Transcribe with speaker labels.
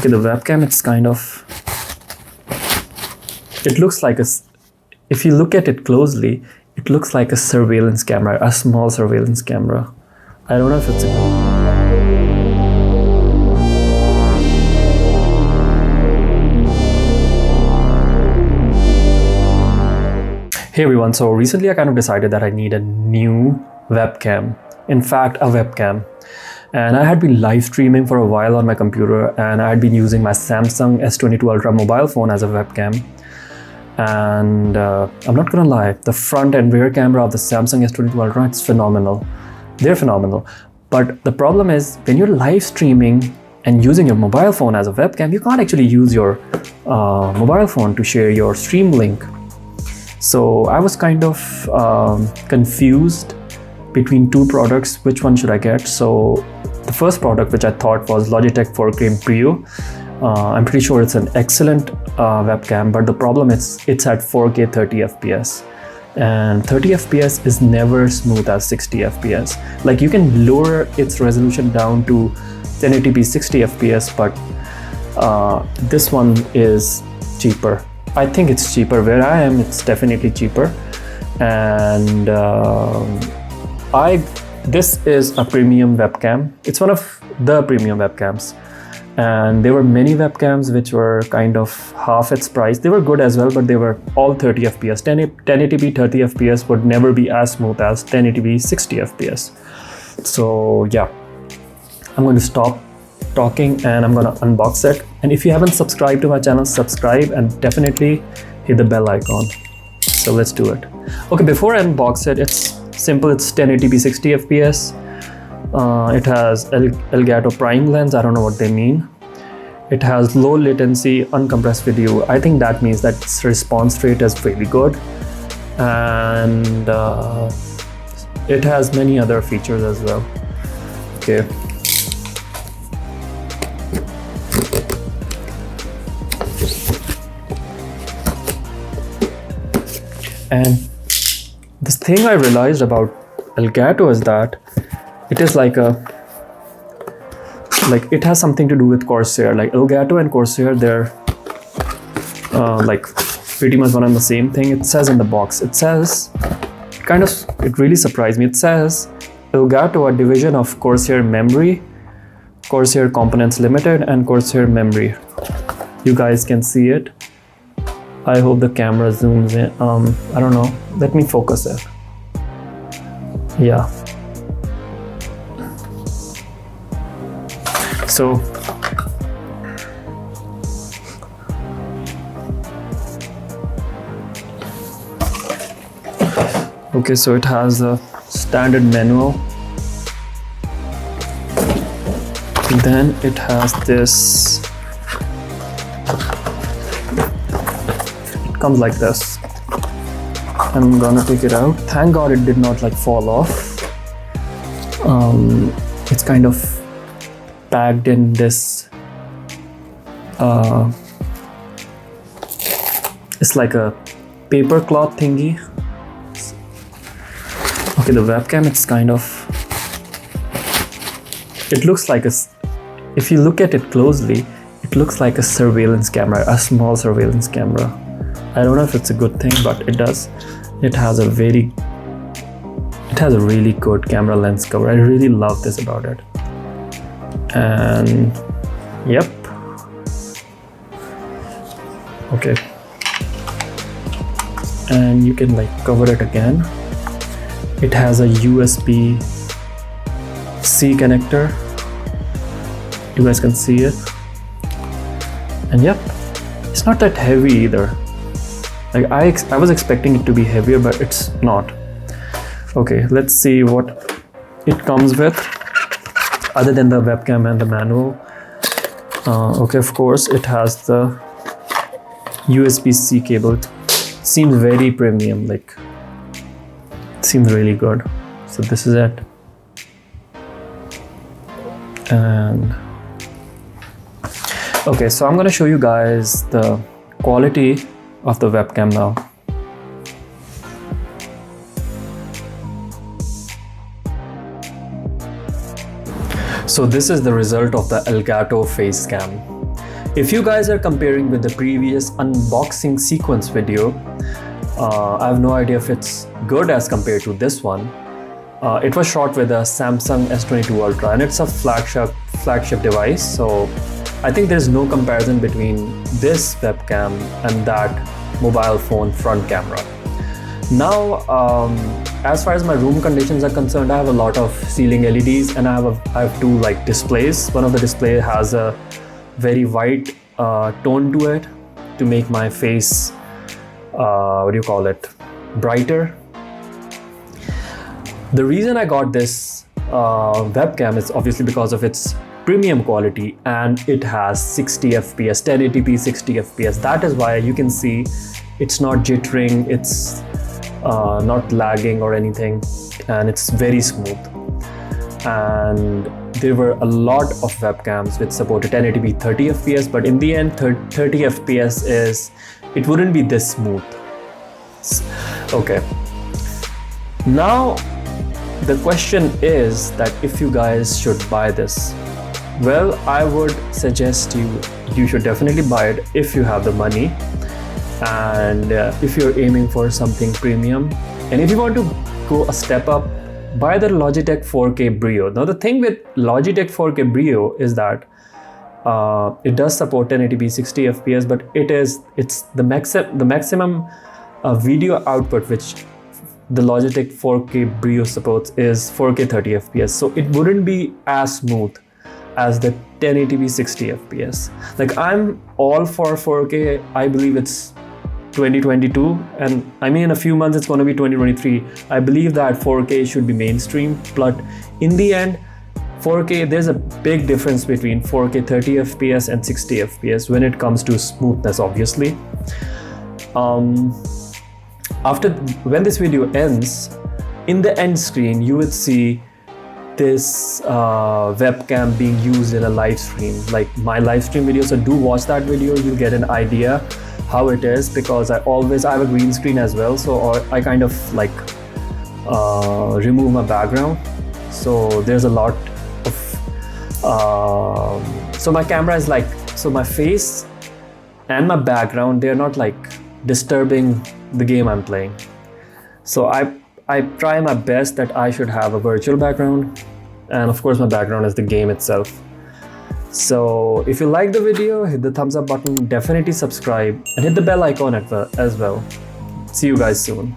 Speaker 1: Okay, the webcam, it's kind of, it looks like if you look at it closely, it looks like a surveillance camera, a small surveillance camera. I don't know if it's a Hey everyone, so recently I kind of decided that I need a new webcam. In fact, a webcam. And I had been live streaming for a while on my computer, and I had been using my Samsung S22 Ultra mobile phone as a webcam. And I'm not gonna lie, the front and rear camera of the Samsung S22 Ultra, it's phenomenal. They're phenomenal. But the problem is, when you're live streaming and using your mobile phone as a webcam, you can't actually use your mobile phone to share your stream link. So I was kind of confused between two products, which one should I get? So the first product, which I thought was Logitech 4K Prio. I'm pretty sure it's an excellent webcam, but the problem is it's at 4K 30 FPS. And 30 FPS is never smooth as 60 FPS. Like, you can lower its resolution down to 1080p 60 FPS, but this one is cheaper. I think it's cheaper. Where I am, it's definitely cheaper. And this is a premium webcam. It's one of the premium webcams. And there were many webcams which were kind of half its price. They were good as well, but they were all 30 FPS. 1080p 30 FPS would never be as smooth as 1080p 60 FPS. So yeah, I'm going to stop talking and I'm gonna unbox it. And if you haven't subscribed to my channel, subscribe and definitely hit the bell icon. So let's do it. Okay, before I unbox it, it's simple. It's 1080p 60 FPS. It has Elgato prime lens. I don't know what they mean. It has low latency uncompressed video. I think that means that its response rate is really good. And it has many other features as well. Okay. And this thing I realized about Elgato is that it is like it has something to do with Corsair. Like Elgato and Corsair, they're like pretty much one and the same thing. It says in the box, it says, it really surprised me. It says Elgato, a division of Corsair Memory, Corsair Components Limited, and Corsair Memory. You guys can see it. I hope the camera zooms in. I don't know. Let me focus it. Yeah. So okay, so it has a standard manual. Then it has this. It comes like this. I'm gonna take it out. Thank God it did not like fall off. It's kind of packed in this it's like a paper cloth thingy. Okay, the webcam, it's kind of, it looks like if you look at it closely, it looks like a surveillance camera, a small surveillance camera. I don't know if it's a good thing, but it does. It has a really good camera lens cover. I really love this about it. And yep. Okay. And you can like cover it again. It has a USB-C connector. You guys can see it. And yep, it's not that heavy either. Like I was expecting it to be heavier, but it's not. Okay, let's see what it comes with, other than the webcam and the manual. Okay, of course, it has the USB-C cable. It seems very premium, like it seems really good. So this is it. And okay, so I'm gonna show you guys the quality of the webcam now. So this is the result of the Elgato Facecam. If you guys are comparing with the previous unboxing sequence video, I have no idea if it's good as compared to this one. It was shot with a Samsung S22 Ultra and it's a flagship device, so I think there's no comparison between this webcam and that mobile phone front camera. Now, as far as my room conditions are concerned, I have a lot of ceiling LEDs and I have two like displays. One of the display has a very white tone to it to make my face brighter. The reason I got this webcam is obviously because of its premium quality, and it has 60 fps, 1080p 60 fps. That is why you can see it's not jittering, it's not lagging or anything, and it's very smooth. And there were a lot of webcams which supported 1080p 30 fps, but in the end 30 fps it wouldn't be this smooth. Okay, now the question is that if you guys should buy this. Well, I would suggest you should definitely buy it if you have the money, and if you're aiming for something premium, and if you want to go a step up, buy the Logitech 4K Brio. Now the thing with Logitech 4K Brio is that it does support 1080p 60 fps, but it's the maximum video output which the Logitech 4K Brio supports is 4K 30 fps, so it wouldn't be as smooth as the 1080p 60 fps. Like, I'm all for 4K. I believe it's 2022, and I mean in a few months it's going to be 2023. I believe that 4K should be mainstream, but in the end 4K, there's a big difference between 4K 30 fps and 60 fps when it comes to smoothness, obviously. When this video ends, in the end screen you would see this webcam being used in a live stream, like my live stream video. So do watch that video, you'll get an idea how it is, because I have a green screen as well, so I kind of like remove my background, so there's a lot of so my camera is like, so my face and my background, they're not like disturbing the game I'm playing. So I try my best that I should have a virtual background, and of course my background is the game itself. So if you like the video, hit the thumbs up button, definitely subscribe, and hit the bell icon as well. See you guys soon.